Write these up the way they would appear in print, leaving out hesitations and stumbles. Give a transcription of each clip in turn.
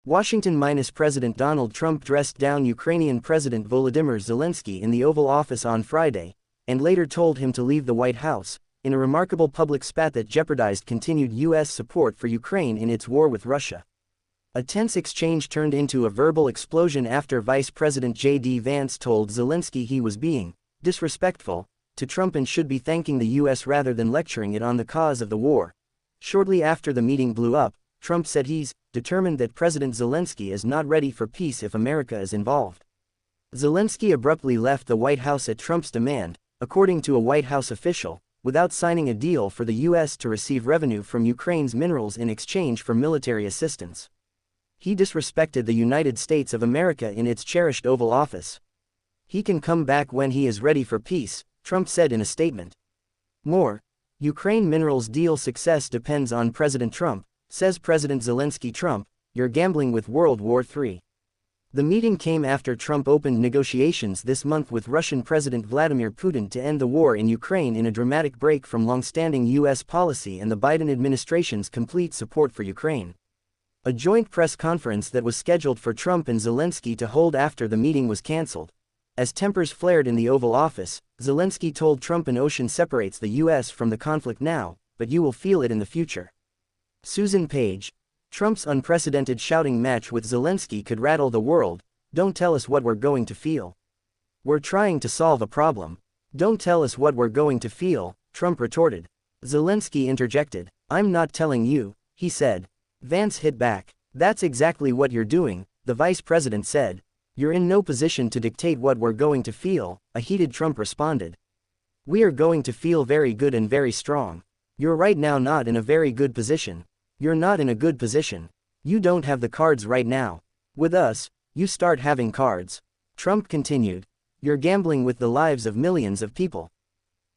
Washington-President Donald Trump dressed down Ukrainian President Volodymyr Zelenskyy in the Oval Office on Friday, and later told him to leave the White House, in a remarkable public spat that jeopardized continued U.S. support for Ukraine in its war with Russia. A tense exchange turned into a verbal explosion after Vice President J.D. Vance told Zelenskyy he was being disrespectful to Trump and should be thanking the U.S. rather than lecturing it on the cause of the war. Shortly after the meeting blew up, Trump said he's determined that President Zelenskyy is not ready for peace if America is involved. Zelenskyy abruptly left the White House at Trump's demand, according to a White House official, without signing a deal for the U.S. to receive revenue from Ukraine's minerals in exchange for military assistance. He disrespected the United States of America in its cherished Oval Office. He can come back when he is ready for peace, Trump said in a statement. More, Ukraine minerals deal success depends on President Trump, says President Zelenskyy. Trump, you're gambling with World War III. The meeting came after Trump opened negotiations this month with Russian President Vladimir Putin to end the war in Ukraine in a dramatic break from long-standing U.S. policy and the Biden administration's complete support for Ukraine. A joint press conference that was scheduled for Trump and Zelenskyy to hold after the meeting was canceled. As tempers flared in the Oval Office, Zelenskyy told Trump an ocean separates the U.S. from the conflict now, but you will feel it in the future. Susan Page. Trump's unprecedented shouting match with Zelenskyy could rattle the world. Don't tell us what we're going to feel. We're trying to solve a problem. Don't tell us what we're going to feel, Trump retorted. Zelenskyy interjected. I'm not telling you, he said. Vance hit back. That's exactly what you're doing, the vice president said. You're in no position to dictate what we're going to feel, a heated Trump responded. We are going to feel very good and very strong. You're right now not in a very good position. You're not in a good position. You don't have the cards right now. With us, you start having cards. Trump continued. You're gambling with the lives of millions of people.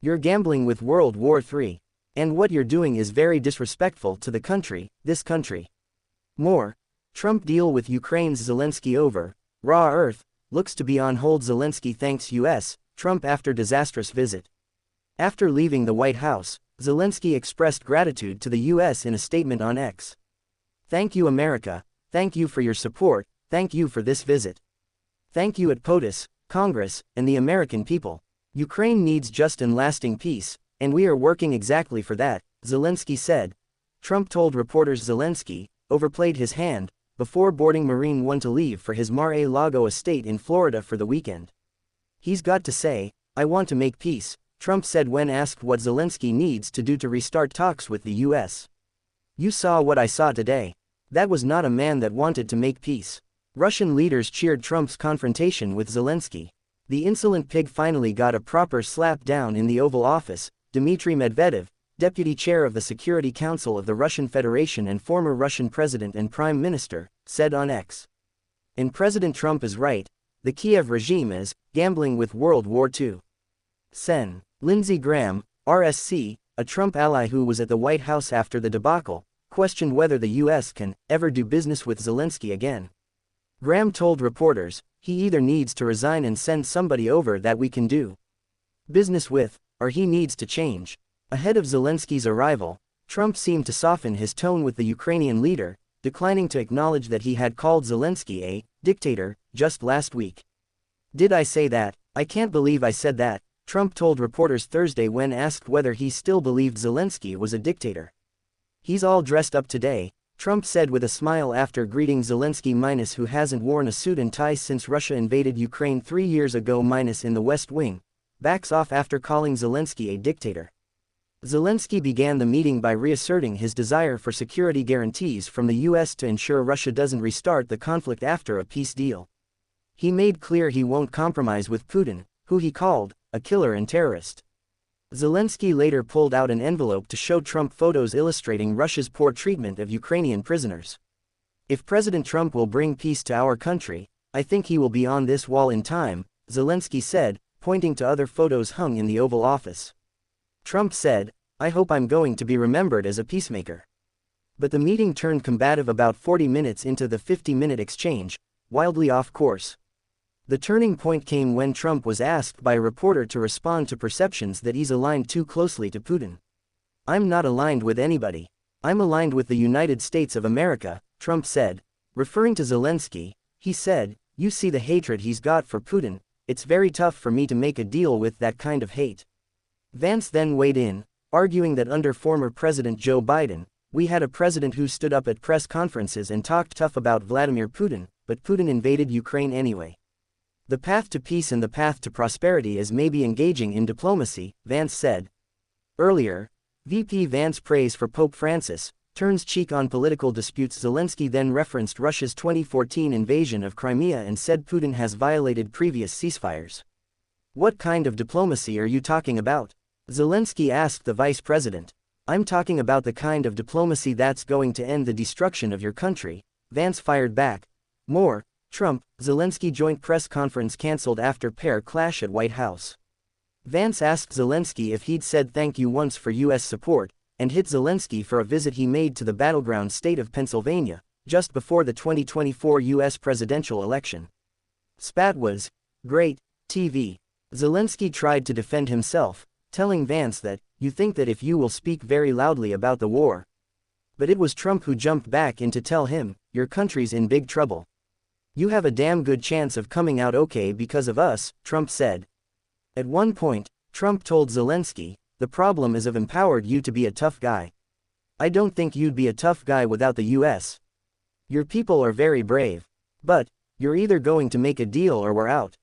You're gambling with World War III. And what you're doing is very disrespectful to the country, this country. More, Trump deal with Ukraine's Zelenskyy over raw earth looks to be on hold. Zelenskyy thanks U.S. Trump after disastrous visit. After leaving the White House, Zelenskyy expressed gratitude to the U.S. in a statement on X. Thank you America, thank you for your support, thank you for this visit. Thank you at POTUS, Congress, and the American people. Ukraine needs just and lasting peace, and we are working exactly for that, Zelenskyy said. Trump told reporters Zelenskyy overplayed his hand before boarding Marine One to leave for his Mar-a-Lago estate in Florida for the weekend. He's got to say, I want to make peace, Trump said when asked what Zelenskyy needs to do to restart talks with the U.S. You saw what I saw today. That was not a man that wanted to make peace. Russian leaders cheered Trump's confrontation with Zelenskyy. The insolent pig finally got a proper slap down in the Oval Office, Dmitry Medvedev, deputy chair of the Security Council of the Russian Federation and former Russian president and prime minister, said on X. And President Trump is right, the Kiev regime is gambling with World War II. Sen. Lindsey Graham, RSC, a Trump ally who was at the White House after the debacle, questioned whether the U.S. can ever do business with Zelenskyy again. Graham told reporters, he either needs to resign and send somebody over that we can do business with, or he needs to change. Ahead of Zelenskyy's arrival, Trump seemed to soften his tone with the Ukrainian leader, declining to acknowledge that he had called Zelenskyy a dictator just last week. Did I say that? I can't believe I said that, Trump told reporters Thursday when asked whether he still believed Zelenskyy was a dictator. He's all dressed up today, Trump said with a smile after greeting Zelenskyy who hasn't worn a suit and tie since Russia invaded Ukraine 3 years ago in the West Wing, backs off after calling Zelenskyy a dictator. Zelenskyy began the meeting by reasserting his desire for security guarantees from the U.S. to ensure Russia doesn't restart the conflict after a peace deal. He made clear he won't compromise with Putin, who he called a killer and terrorist. Zelenskyy later pulled out an envelope to show Trump photos illustrating Russia's poor treatment of Ukrainian prisoners. If President Trump will bring peace to our country, I think he will be on this wall in time, Zelenskyy said, pointing to other photos hung in the Oval Office. Trump said, I hope I'm going to be remembered as a peacemaker. But the meeting turned combative about 40 minutes into the 50-minute exchange, wildly off course. The turning point came when Trump was asked by a reporter to respond to perceptions that he's aligned too closely to Putin. I'm not aligned with anybody. I'm aligned with the United States of America, Trump said. Referring to Zelensky, he said, "You see the hatred he's got for Putin, it's very tough for me to make a deal with that kind of hate." Vance then weighed in, arguing that under former President Joe Biden, we had a president who stood up at press conferences and talked tough about Vladimir Putin, but Putin invaded Ukraine anyway. The path to peace and the path to prosperity is maybe engaging in diplomacy, Vance said. Earlier, VP Vance praise for Pope Francis turns cheek on political disputes. Zelensky then referenced Russia's 2014 invasion of Crimea and said Putin has violated previous ceasefires. "What kind of diplomacy are you talking about?" Zelensky asked the vice president. "I'm talking about the kind of diplomacy that's going to end the destruction of your country," Vance fired back. More, Trump, Zelensky joint press conference cancelled after pair clash at White House. Vance asked Zelensky if he'd said thank you once for U.S. support, and hit Zelensky for a visit he made to the battleground state of Pennsylvania, just before the 2024 U.S. presidential election. Spat was great TV. Zelensky tried to defend himself, telling Vance that, "You think that if you will speak very loudly about the war." But it was Trump who jumped back in to tell him, "Your country's in big trouble. You have a damn good chance of coming out okay because of us," Trump said. At one point, Trump told Zelensky, "The problem is I've empowered you to be a tough guy. I don't think you'd be a tough guy without the US. Your people are very brave. But, you're either going to make a deal or we're out.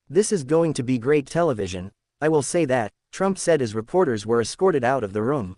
This is going to be great television, I will say that," Trump said as reporters were escorted out of the room.